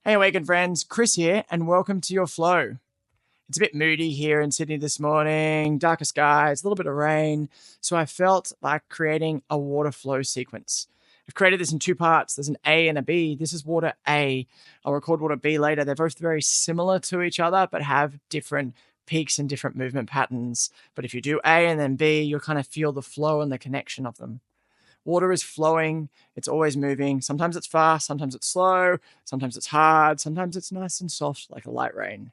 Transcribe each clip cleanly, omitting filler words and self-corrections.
Hey, Awaken friends, Chris here, and welcome to your flow. It's a bit moody here in Sydney this morning, darker skies, a little bit of rain, so I felt like creating a water flow sequence. I've created this in two parts. There's an A and a B. This is water A. I'll record water B later. They're both very similar to each other, but have different peaks and different movement patterns. But if you do A and then B, you'll kind of feel the flow and the connection of them. Water is flowing, it's always moving. Sometimes it's fast, sometimes it's slow, sometimes it's hard, sometimes it's nice and soft like a light rain.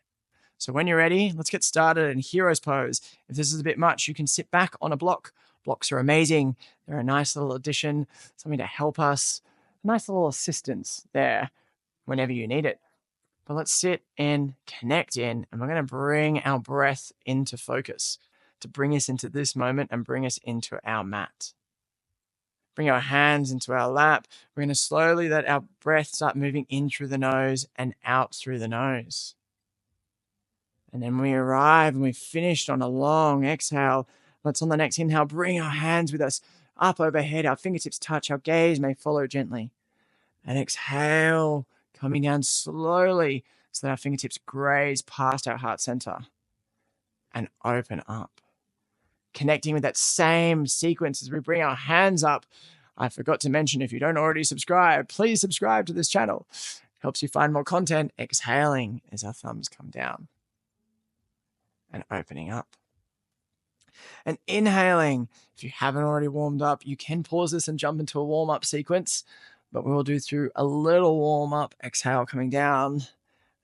So when you're ready, let's get started in hero's pose. If this is a bit much, you can sit back on a block. Blocks are amazing. They're a nice little addition, something to help us, a nice little assistance there whenever you need it. But let's sit in, connect in, and we're going to bring our breath into focus to bring us into this moment and bring us into our mat. Bring our hands into our lap. We're going to slowly let our breath start moving in through the nose and out through the nose. And then when we arrive and we've finished on a long exhale, let's on the next inhale, bring our hands with us up overhead. Our fingertips touch, our gaze may follow gently. And exhale, coming down slowly so that our fingertips graze past our heart center and open up. Connecting with that same sequence as we bring our hands up. I forgot to mention, if you don't already subscribe, please subscribe to this channel. Helps you find more content. Exhaling as our thumbs come down and opening up. And inhaling, if you haven't already warmed up, you can pause this and jump into a warm-up sequence, but we'll do through a little warm-up, exhale coming down,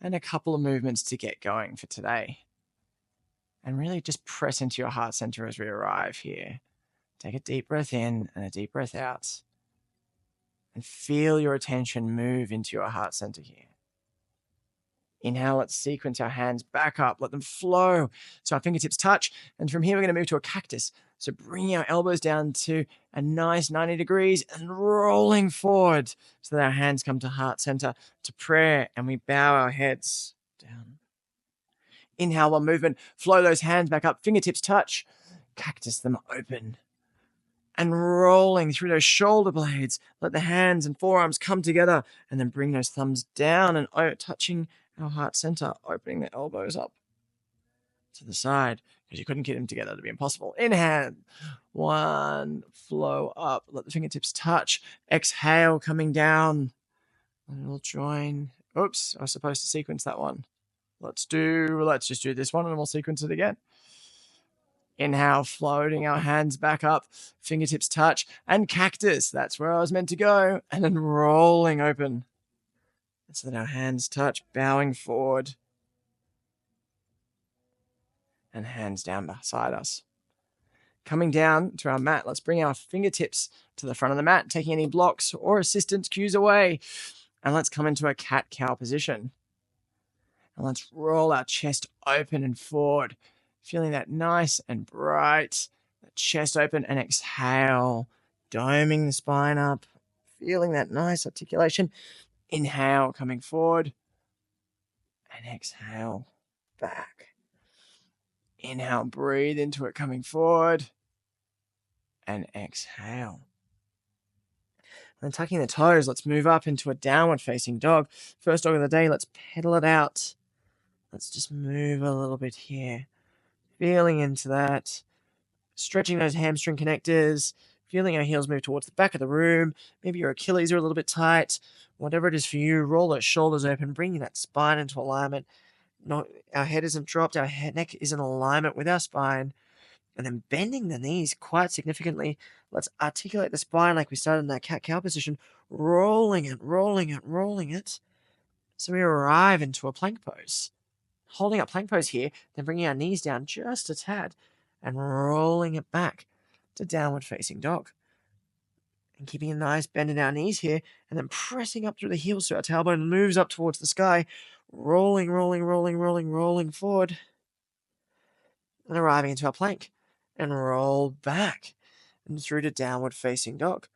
and a couple of movements to get going for today. And really just press into your heart center as we arrive here. Take a deep breath in and a deep breath out. And feel your attention move into your heart center here. Inhale, let's sequence our hands back up. Let them flow so our fingertips touch. And from here, we're going to move to a cactus. So bringing our elbows down to a nice 90 degrees and rolling forward so that our hands come to heart center, to prayer, and we bow our heads down. Inhale, one movement. Flow those hands back up. Fingertips touch. Cactus them open. And rolling through those shoulder blades. Let the hands and forearms come together. And then bring those thumbs down and touching our heart center. Opening the elbows up to the side. Because you couldn't get them together. It'd be impossible. Inhale. One. Flow up. Let the fingertips touch. Exhale, coming down. And we'll join. Oops, I was supposed to sequence that one. Let's just do this one and we'll sequence it again. Inhale, floating our hands back up, fingertips touch, and cactus. That's where I was meant to go. And then rolling open so that our hands touch, bowing forward. And hands down beside us. Coming down to our mat, let's bring our fingertips to the front of the mat, taking any blocks or assistance cues away. And let's come into a cat-cow position. And let's roll our chest open and forward, feeling that nice and bright, chest open, and exhale, doming the spine up, feeling that nice articulation. Inhale, coming forward, and exhale, back. Inhale, breathe into it, coming forward, and exhale. And then tucking the toes, let's move up into a downward facing dog. First dog of the day, let's pedal it out. Let's just move a little bit here. Feeling into that. Stretching those hamstring connectors. Feeling our heels move towards the back of the room. Maybe your Achilles are a little bit tight. Whatever it is for you, roll those shoulders open. Bringing that spine into alignment. Our head isn't dropped. Our neck is in alignment with our spine. And then bending the knees quite significantly. Let's articulate the spine like we started in that cat-cow position. Rolling it, rolling it, rolling it. So we arrive into a plank pose. Holding up plank pose here, then bringing our knees down just a tad and rolling it back to downward facing dog. And keeping a nice bend in our knees here, and then pressing up through the heels so our tailbone moves up towards the sky, rolling, rolling, rolling, rolling, rolling forward, and arriving into our plank, and roll back and through to downward facing dog.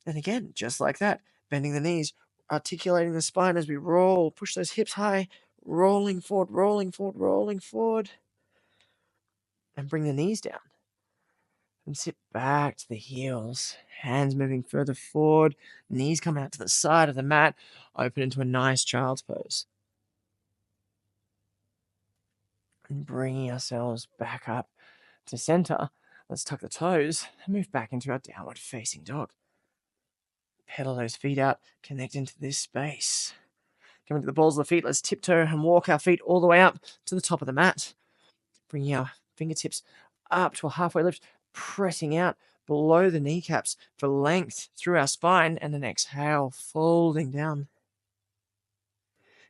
And again, just like that, bending the knees, articulating the spine as we roll, push those hips high, rolling forward, rolling forward, rolling forward. And bring the knees down. And sit back to the heels. Hands moving further forward. Knees coming out to the side of the mat. Open into a nice child's pose. And bringing ourselves back up to center. Let's tuck the toes and move back into our downward facing dog. Pedal those feet out, connect into this space. Coming to the balls of the feet, let's tiptoe and walk our feet all the way up to the top of the mat. Bringing our fingertips up to a halfway lift, pressing out below the kneecaps for length through our spine, and then exhale, folding down.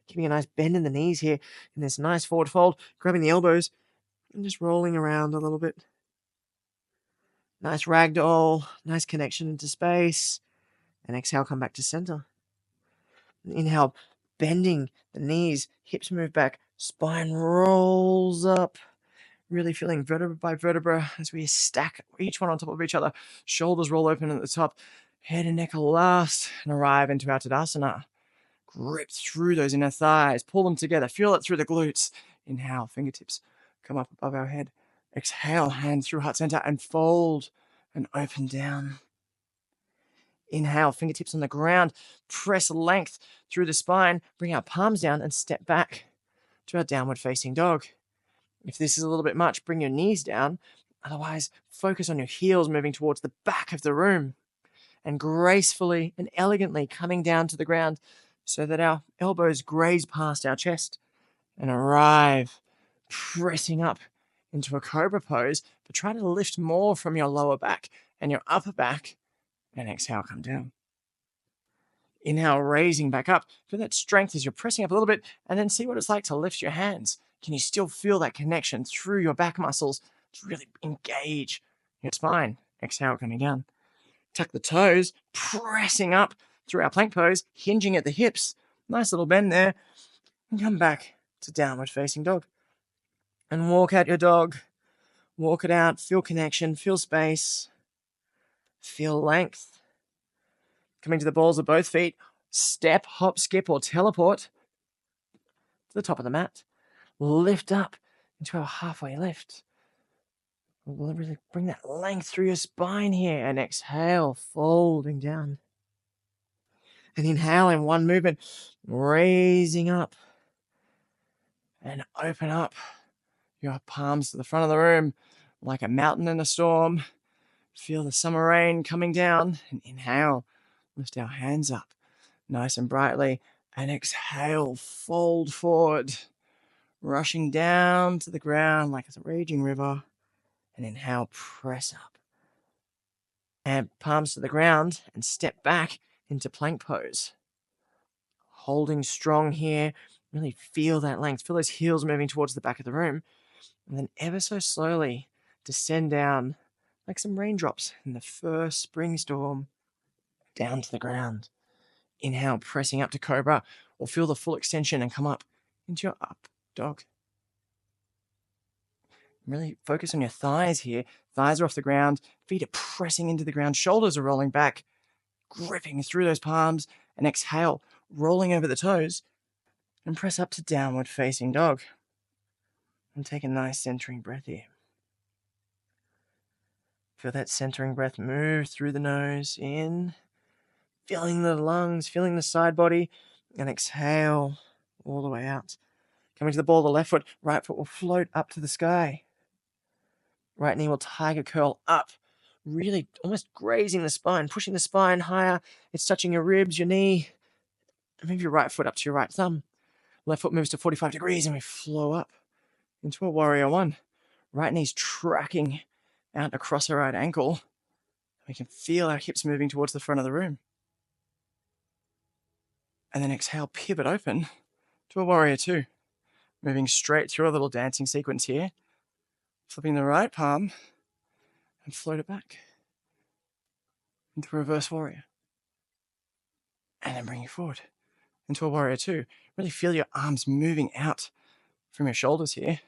Keeping a nice bend in the knees here in this nice forward fold, grabbing the elbows and just rolling around a little bit. Nice ragdoll, nice connection into space, and exhale, come back to center. Inhale, bending the knees, hips move back, spine rolls up. Really feeling vertebra by vertebra as we stack each one on top of each other. Shoulders roll open at the top, head and neck are last, and arrive into our Tadasana. Grip through those inner thighs, pull them together, feel it through the glutes. Inhale, fingertips come up above our head. Exhale, hand through heart center and fold and open down. Inhale, fingertips on the ground, press length through the spine, bring our palms down and step back to our downward facing dog. If this is a little bit much, bring your knees down. Otherwise, focus on your heels moving towards the back of the room and gracefully and elegantly coming down to the ground so that our elbows graze past our chest and arrive pressing up into a cobra pose, but try to lift more from your lower back and your upper back, and exhale, come down. Inhale, raising back up. Feel that strength as you're pressing up a little bit, and then see what it's like to lift your hands. Can you still feel that connection through your back muscles to really engage your spine? Exhale, coming down. Tuck the toes, pressing up through our plank pose, hinging at the hips. Nice little bend there. And come back to downward facing dog. And walk out your dog. Walk it out. Feel connection. Feel space. Feel length. Coming to the balls of both feet. Step, hop, skip, or teleport to the top of the mat. Lift up into a halfway lift. We'll really bring that length through your spine here. And exhale, folding down. And inhale in one movement, raising up. And open up your palms to the front of the room like a mountain in a storm. Feel the summer rain coming down. And inhale, lift our hands up nice and brightly. And exhale, fold forward. Rushing down to the ground like it's a raging river. And inhale, press up. And palms to the ground and step back into plank pose. Holding strong here. Really feel that length. Feel those heels moving towards the back of the room. And then ever so slowly descend down like some raindrops in the first spring storm down to the ground. Inhale, pressing up to cobra, or feel the full extension and come up into your up dog. Really focus on your thighs here. Thighs are off the ground, feet are pressing into the ground, shoulders are rolling back, gripping through those palms, and exhale, rolling over the toes, and press up to downward facing dog. And take a nice centering breath here. Feel that centering breath move through the nose, in, filling the lungs, filling the side body, and exhale all the way out. Coming to the ball of the left foot, right foot will float up to the sky. Right knee will tiger curl up, really almost grazing the spine, pushing the spine higher. It's touching your ribs, your knee. And move your right foot up to your right thumb. Left foot moves to 45 degrees and we flow up into a warrior one. Right knee's tracking out across our right ankle. We can feel our hips moving towards the front of the room. And then exhale, pivot open to a warrior two. Moving straight through a little dancing sequence here. Flipping the right palm and float it back into reverse warrior. And then bring it forward into a warrior two. Really feel your arms moving out from your shoulders here.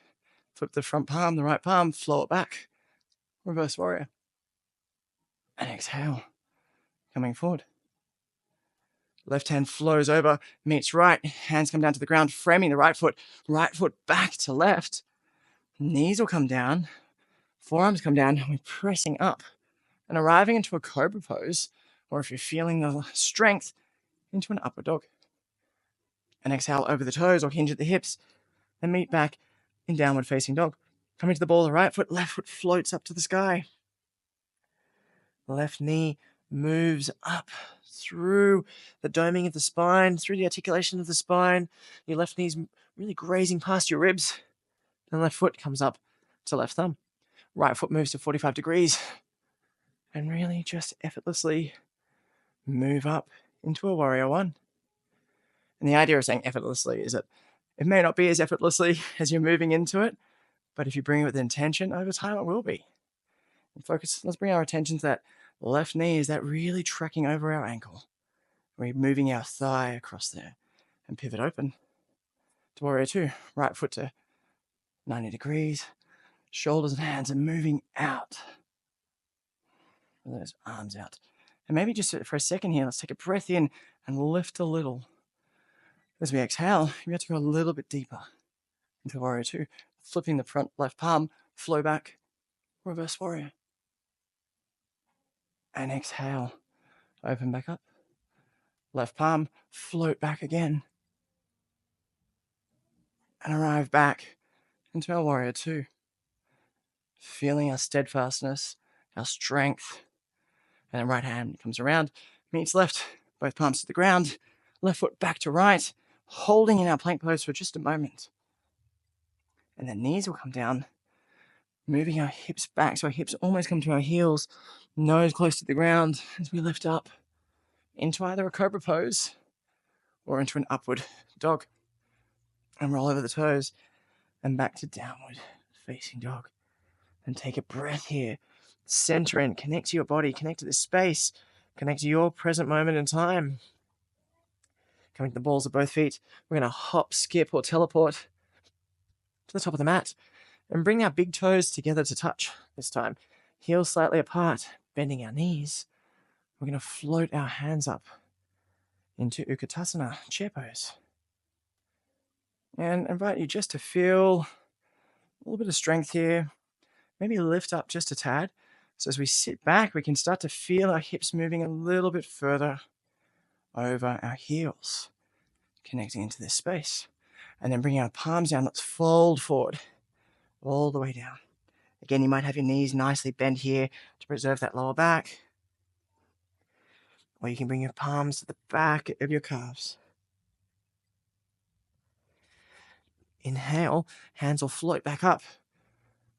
Flip the front palm, the right palm, flow it back. Reverse warrior. And exhale, coming forward. Left hand flows over, meets right. Hands come down to the ground, framing the right foot. Right foot back to left. Knees will come down. Forearms come down, and we're pressing up and arriving into a cobra pose, or if you're feeling the strength, into an upward dog. And exhale over the toes or hinge at the hips, then meet back in downward facing dog. Coming to the ball of the right foot, left foot floats up to the sky. Left knee moves up through the doming of the spine, through the articulation of the spine. Your left knee's really grazing past your ribs. Then left foot comes up to left thumb. Right foot moves to 45 degrees. And really just effortlessly move up into a warrior one. And the idea of saying effortlessly is that it may not be as effortlessly as you're moving into it, but if you bring it with intention, over time it will be. And focus, let's bring our attention to that left knee. Is that really tracking over our ankle? We're moving our thigh across there and pivot open to warrior two. Right foot to 90 degrees. Shoulders and hands are moving out. Those arms out. And maybe just for a second here, let's take a breath in and lift a little. As we exhale, you have to go a little bit deeper into warrior two. Flipping the front left palm, flow back, reverse warrior. And exhale, open back up. Left palm, float back again. And arrive back into our warrior two. Feeling our steadfastness, our strength. And then right hand comes around, meets left, both palms to the ground. Left foot back to right, holding in our plank pose for just a moment. And then knees will come down, moving our hips back so our hips almost come to our heels, nose close to the ground as we lift up into either a cobra pose or into an upward dog. And roll over the toes and back to downward facing dog. And take a breath here. Center in, connect to your body, connect to this space, connect to your present moment in time. Coming to the balls of both feet, we're going to hop, skip, or teleport to the top of the mat and bring our big toes together to touch this time. Heels slightly apart, bending our knees. We're going to float our hands up into Utkatasana, chair pose. And invite you just to feel a little bit of strength here. Maybe lift up just a tad. So as we sit back, we can start to feel our hips moving a little bit further over our heels, connecting into this space. And then bring our palms down. Let's fold forward all the way down. Again, you might have your knees nicely bent here to preserve that lower back. Or you can bring your palms to the back of your calves. Inhale, hands will float back up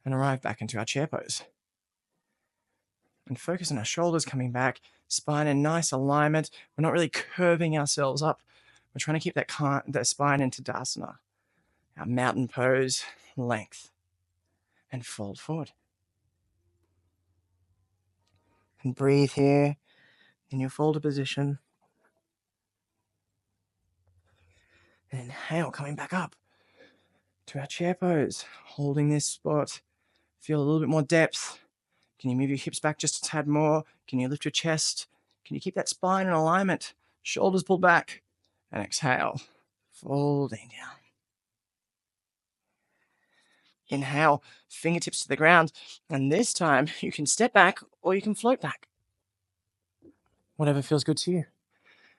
and arrive back into our chair pose. And focus on our shoulders coming back, spine in nice alignment. We're not really curving ourselves up. We're trying to keep that spine into Tadasana, our mountain pose, length, and fold forward. And breathe here in your folded position. And inhale, coming back up to our chair pose, holding this spot. Feel a little bit more depth. Can you move your hips back just a tad more? Can you lift your chest? Can you keep that spine in alignment? Shoulders pulled back. And exhale, folding down. Inhale, fingertips to the ground. And this time, you can step back or you can float back. Whatever feels good to you.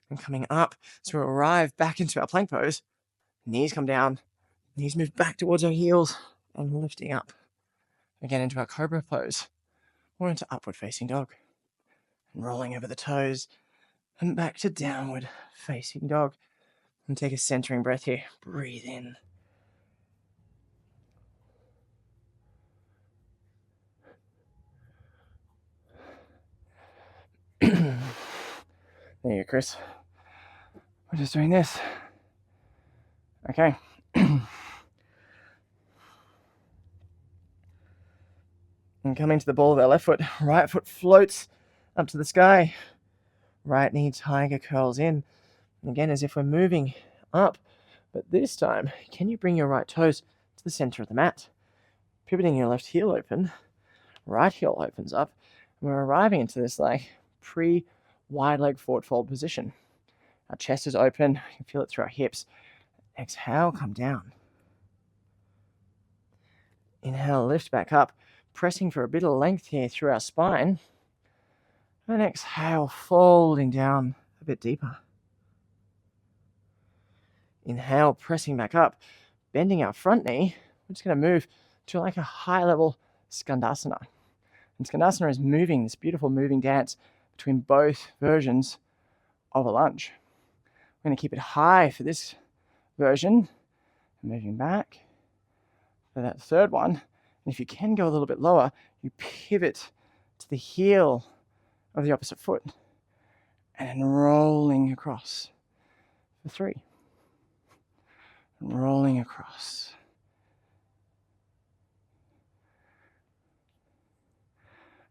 And coming up, so we'll arrive back into our plank pose. Knees come down. Knees move back towards our heels. And lifting up. Again into our cobra pose. Or into upward facing dog. And rolling over the toes. And back to downward facing dog. And take a centering breath here. Breathe in. There you go, Chris. We're just doing this. Okay. And coming to the ball of our left foot. Right foot floats up to the sky. Right knee tiger curls in. And again, as if we're moving up. But this time, can you bring your right toes to the center of the mat? Pivoting your left heel open. Right heel opens up. And we're arriving into this pre-wide leg forward fold position. Our chest is open. You can feel it through our hips. Exhale, come down. Inhale, lift back up. pressing for a bit of length here through our spine. And exhale, folding down a bit deeper. Inhale, pressing back up, bending our front knee. We're just going to move to like a high level skandasana. And skandasana is moving, this beautiful moving dance between both versions of a lunge. We're going to keep it high for this version. Moving back for that third one. And if you can go a little bit lower, you pivot to the heel of the opposite foot and then rolling across for 3. And rolling across.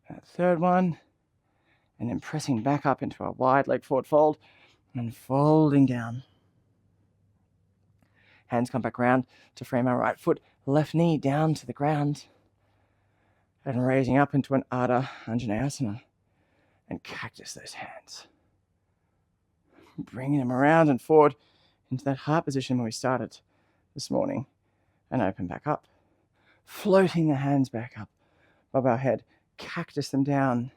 That third one, and then pressing back up into a wide leg forward fold and folding down. Hands come back around to frame our right foot, left knee down to the ground, and raising up into an Ardha Anjaneyasana, and cactus those hands. Bringing them around and forward into that heart position where we started this morning, and open back up. Floating the hands back up above our head, cactus them down.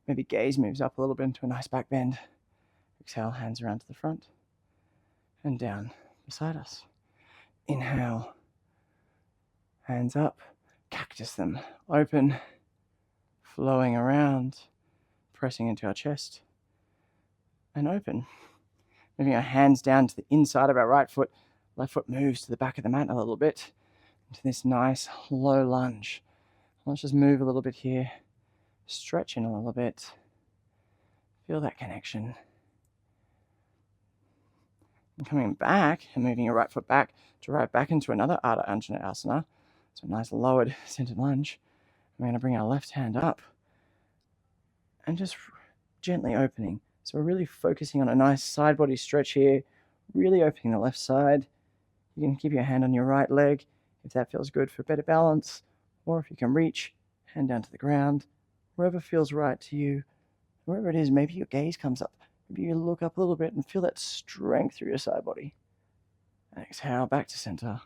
Maybe gaze moves up a little bit into a nice back bend. Exhale, hands around to the front and down beside us. Inhale, hands up, cactus them, open, flowing around, pressing into our chest, and open. Moving our hands down to the inside of our right foot, left foot moves to the back of the mat a little bit, into this nice low lunge. Let's just move a little bit here, stretching a little bit, feel that connection. And coming back and moving your right foot back to right back into another Ardha Anjaneyasana. So a nice lowered centered lunge. We're going to bring our left hand up and just gently opening. So we're really focusing on a nice side body stretch here, really opening the left side. You can keep your hand on your right leg if that feels good for better balance, or if you can reach, hand down to the ground, wherever feels right to you. Wherever it is, maybe your gaze comes up. Maybe you look up a little bit and feel that strength through your side body. And exhale, back to center.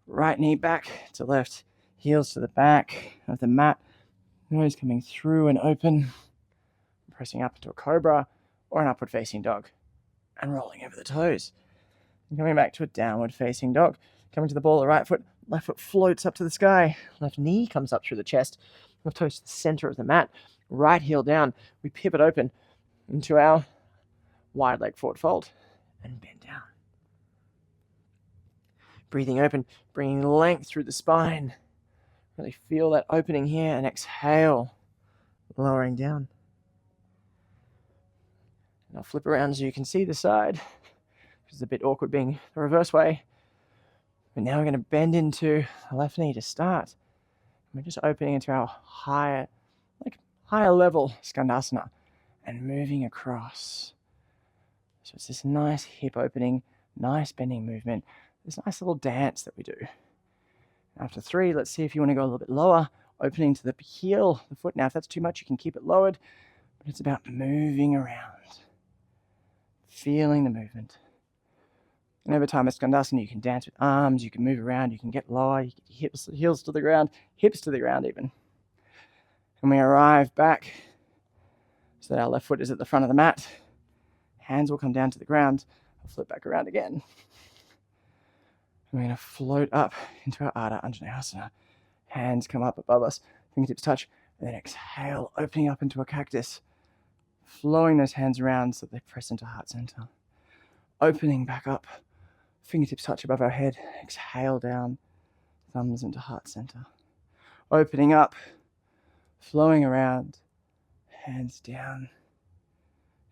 Right knee back to left, heels to the back of the mat, nose coming through and open, pressing up into a cobra or an upward facing dog, and rolling over the toes. And coming back to a downward facing dog, coming to the ball of the right foot, left foot floats up to the sky, left knee comes up through the chest, left toes to the center of the mat, right heel down, we pivot open into our wide leg forward fold and bend down. Breathing open, bringing length through the spine. Really feel that opening here, and exhale, lowering down. And I'll flip around so you can see the side, which is a bit awkward being the reverse way. But now we're going to bend into the left knee to start. We're just opening into our higher level skandasana and moving across. So it's this nice hip opening, nice bending movement, this nice little dance that we do. After 3, let's see if you want to go a little bit lower, opening to the heel, the foot. Now, if that's too much, you can keep it lowered, but it's about moving around, feeling the movement. And over time, at skandasana, you can dance with arms, you can move around, you can get lower, you get your heels to the ground, hips to the ground even. And we arrive back so that our left foot is at the front of the mat. Hands will come down to the ground. I'll flip back around again. And we're going to float up into our Ardha Anjaneyasana. Hands come up above us, fingertips touch, and then exhale, opening up into a cactus, flowing those hands around so that they press into heart center. Opening back up, fingertips touch above our head, exhale down, thumbs into heart center. Opening up, flowing around, hands down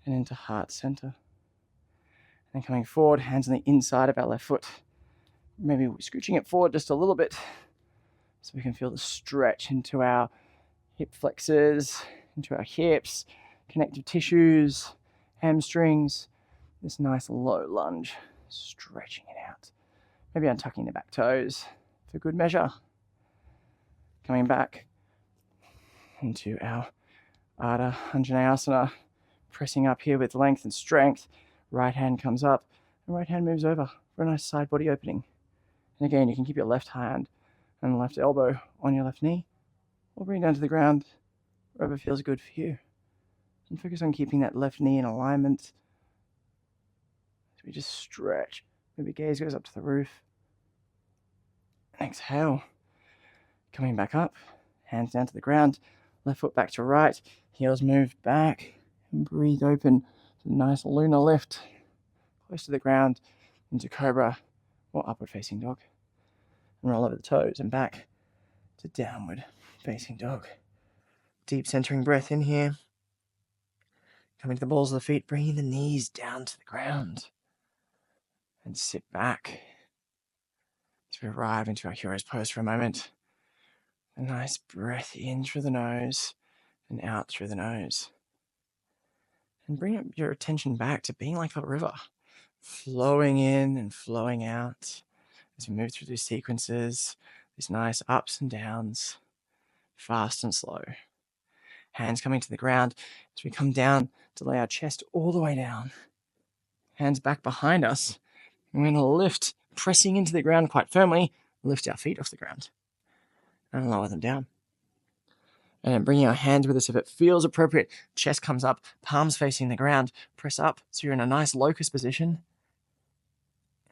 and into heart center. And then coming forward, hands on the inside of our left foot. Maybe scooching it forward just a little bit so we can feel the stretch into our hip flexors, into our hips, connective tissues, hamstrings. This nice low lunge, stretching it out. Maybe untucking the back toes for good measure. Coming back into our Ardha Anjaneyasana, pressing up here with length and strength. Right hand comes up, and right hand moves over for a nice side body opening. And again, you can keep your left hand and left elbow on your left knee, or bring it down to the ground, wherever feels good for you. And focus on keeping that left knee in alignment. So we just stretch. Maybe gaze goes up to the roof. And exhale. Coming back up, hands down to the ground, left foot back to right, heels move back, and breathe open. So nice lunar lift, close to the ground, into cobra or upward facing dog. And roll over the toes and back to downward facing dog. Deep centering breath in here. Coming to the balls of the feet, bringing the knees down to the ground. And sit back as we arrive into our hero's pose for a moment. A nice breath in through the nose and out through the nose. And bring up your attention back to being like a river, flowing in and flowing out as we move through these sequences, these nice ups and downs, fast and slow. Hands coming to the ground as we come down to lay our chest all the way down. Hands back behind us. We're going to lift, pressing into the ground quite firmly, lift our feet off the ground and lower them down. And then bringing our hands with us if it feels appropriate. Chest comes up, palms facing the ground. Press up so you're in a nice locust position.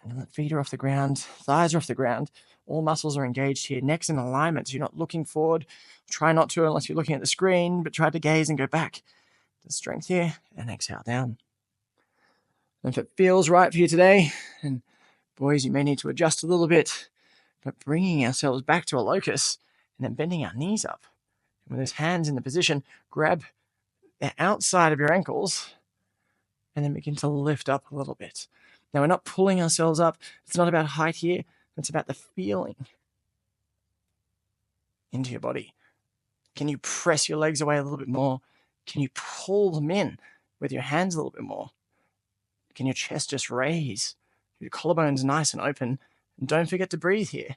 And the feet are off the ground, thighs are off the ground. All muscles are engaged here. Neck's in alignment, so you're not looking forward. Try not to unless you're looking at the screen, but try to gaze and go back. The strength here, and exhale down. And if it feels right for you today, and boys, you may need to adjust a little bit, but bringing ourselves back to a locust and then bending our knees up. And with those hands in the position, grab the outside of your ankles and then begin to lift up a little bit. Now, we're not pulling ourselves up. It's not about height here. It's about the feeling into your body. Can you press your legs away a little bit more? Can you pull them in with your hands a little bit more? Can your chest just raise? Your collarbones nice and open. And don't forget to breathe here.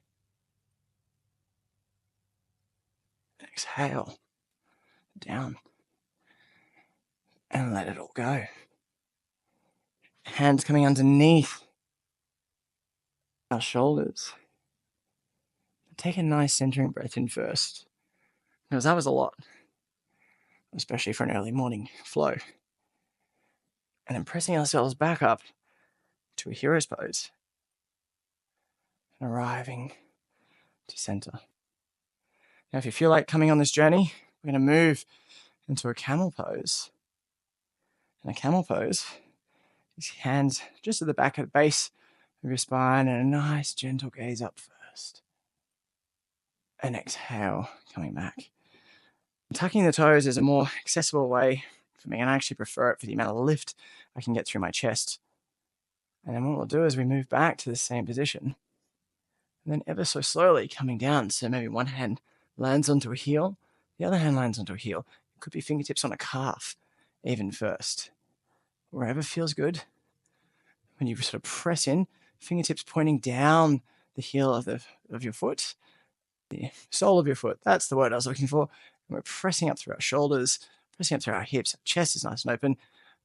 Exhale. Down. And let it all go. Hands coming underneath our shoulders. Take a nice centering breath in first, because that was a lot, especially for an early morning flow. And then pressing ourselves back up to a hero's pose and arriving to center. Now, if you feel like coming on this journey, we're going to move into a camel pose. And a camel pose is hands just at the back of the base of your spine and a nice gentle gaze up first. And exhale, coming back. Tucking the toes is a more accessible way for me, and I actually prefer it for the amount of lift I can get through my chest. And then what we'll do is we move back to the same position. And then ever so slowly coming down. So maybe one hand lands onto a heel, the other hand lands onto a heel. It could be fingertips on a calf, even first. Wherever feels good. When you sort of press in, fingertips pointing down the heel of your foot, the sole of your foot. That's the word I was looking for. And we're pressing up through our shoulders, pressing up through our hips. Our chest is nice and open.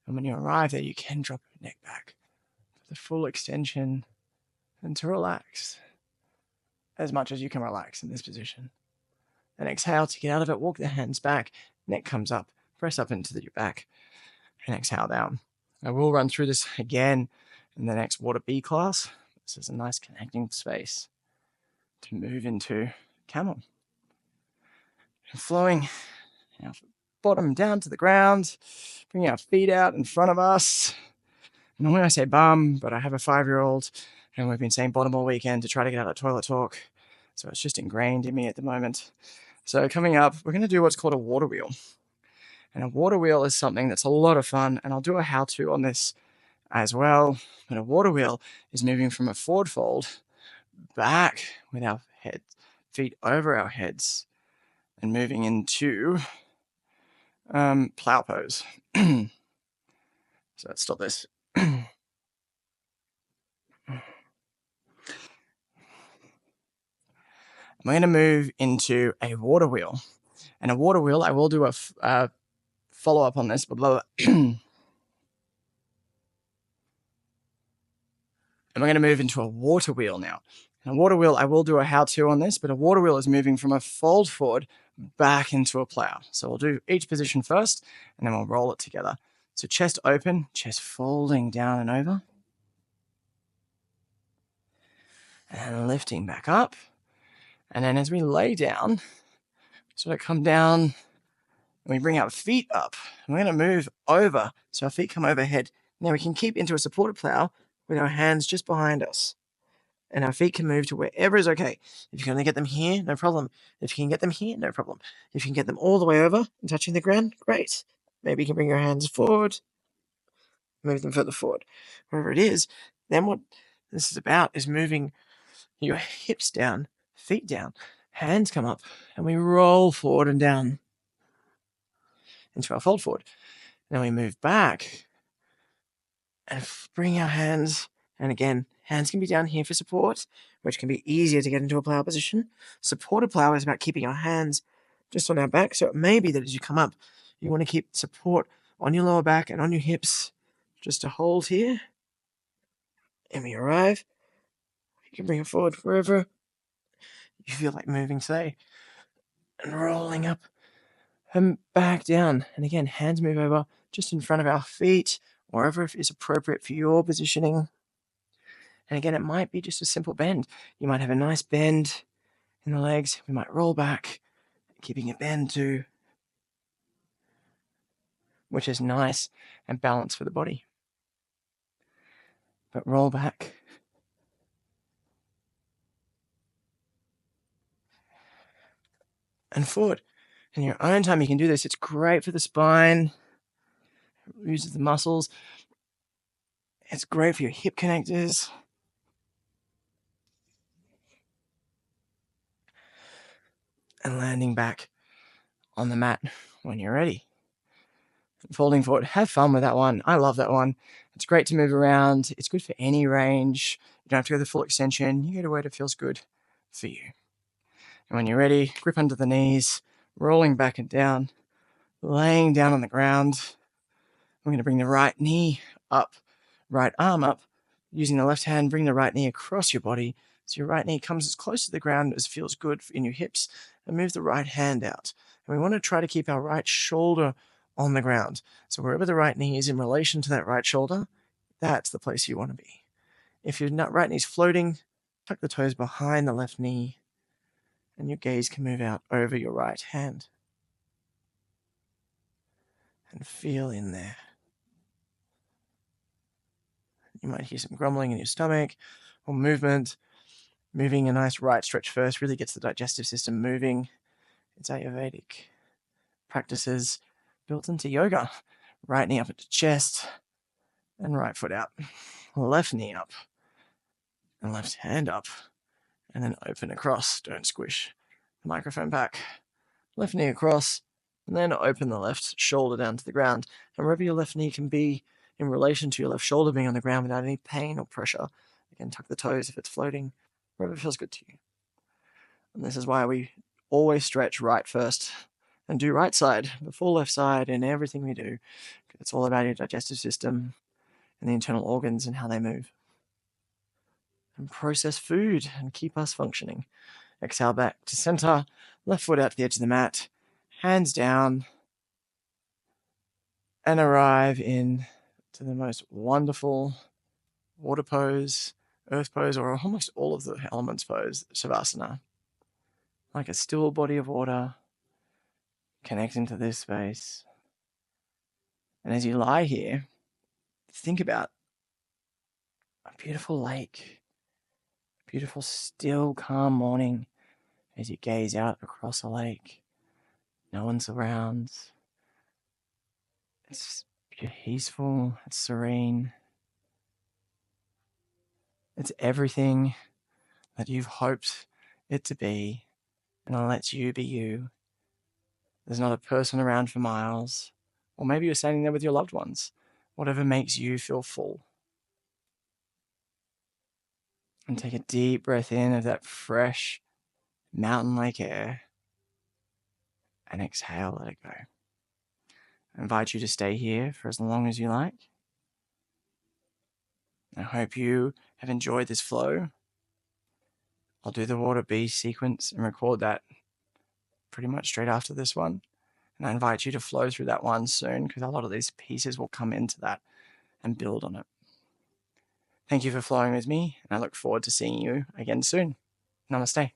And when you arrive there, you can drop your neck back for the full extension and to relax as much as you can relax in this position. And exhale to get out of it. Walk the hands back. Neck comes up. Press up into your back. And exhale down. I will run through this again in the next Water B class. This is a nice connecting space to move into camel. And flowing our bottom down to the ground, bringing our feet out in front of us. Normally I say bum, but I have a 5-year-old and we've been saying bottom all weekend to try to get out of toilet talk. So it's just ingrained in me at the moment. So coming up, we're going to do what's called a water wheel. And a water wheel is something that's a lot of fun, and I'll do a how-to on this as well. But a water wheel is moving from a forward fold back with our feet over our heads and moving into plow pose. So let's stop this. I'm going to move into a water wheel. And a water wheel, I will do a follow-up on this. And we're going to move into a water wheel now. And a water wheel, I will do a how-to on this, but a water wheel is moving from a fold forward back into a plow. So we'll do each position first, and then we'll roll it together. So chest open, chest folding down and over. And lifting back up. And then as we lay down, sort of come down, and we bring our feet up. And we're going to move over, so our feet come overhead. Now we can keep into a supported plow with our hands just behind us. And our feet can move to wherever is okay. If you can only get them here, no problem. If you can get them here, no problem. If you can get them all the way over and touching the ground, great. Maybe you can bring your hands forward, move them further forward. Wherever it is, then what this is about is moving your hips down, feet down, hands come up, and we roll forward and down into our fold forward. Then we move back and bring our hands, and again, hands can be down here for support, which can be easier to get into a plow position. Supported plow is about keeping our hands just on our back, so it may be that as you come up, you want to keep support on your lower back and on your hips, just to hold here. And we arrive, you can bring it forward wherever you feel like moving today, and rolling up and back down. And again, hands move over just in front of our feet, wherever is appropriate for your positioning. And again, it might be just a simple bend. You might have a nice bend in the legs. We might roll back, keeping a bend too, which is nice and balanced for the body. But roll back. And forward. In your own time, you can do this. It's great for the spine. It uses the muscles. It's great for your hip connectors. And landing back on the mat when you're ready. Folding forward. Have fun with that one. I love that one. It's great to move around. It's good for any range. You don't have to go the full extension. You go to where it feels good for you. And when you're ready, grip under the knees, rolling back and down, laying down on the ground. We're going to bring the right knee up, right arm up. Using the left hand, bring the right knee across your body. So your right knee comes as close to the ground as feels good in your hips, and move the right hand out. And we want to try to keep our right shoulder on the ground. So wherever the right knee is in relation to that right shoulder, that's the place you want to be. If your right knee's floating, tuck the toes behind the left knee, and your gaze can move out over your right hand. And feel in there. You might hear some grumbling in your stomach or movement. Moving a nice right stretch first really gets the digestive system moving. It's Ayurvedic practices built into yoga. Right knee up into chest and right foot out. Left knee up and left hand up, and then open across. Don't squish the microphone back. Left knee across, and then open the left shoulder down to the ground. And wherever your left knee can be in relation to your left shoulder being on the ground without any pain or pressure. Again, tuck the toes if it's floating, wherever it feels good to you. And this is why we always stretch right first and do right side before left side in everything we do. It's all about your digestive system and the internal organs and how they move. And process food and keep us functioning. Exhale back to center, left foot out to the edge of the mat, hands down, and arrive in to the most wonderful water pose, earth pose, or almost all of the elements pose, Shavasana. Like a still body of water, connecting to this space. And as you lie here, think about a beautiful lake, beautiful, still, calm morning as you gaze out across a lake. No one surrounds. It's peaceful, it's serene. It's everything that you've hoped it to be, and it lets you be you. There's not a person around for miles, or maybe you're standing there with your loved ones. Whatever makes you feel full. And take a deep breath in of that fresh mountain-like air, and exhale, let it go. I invite you to stay here for as long as you like. I hope you have enjoyed this flow. I'll do the water B sequence and record that pretty much straight after this one. And I invite you to flow through that one soon, because a lot of these pieces will come into that and build on it. Thank you for flowing with me, and I look forward to seeing you again soon. Namaste.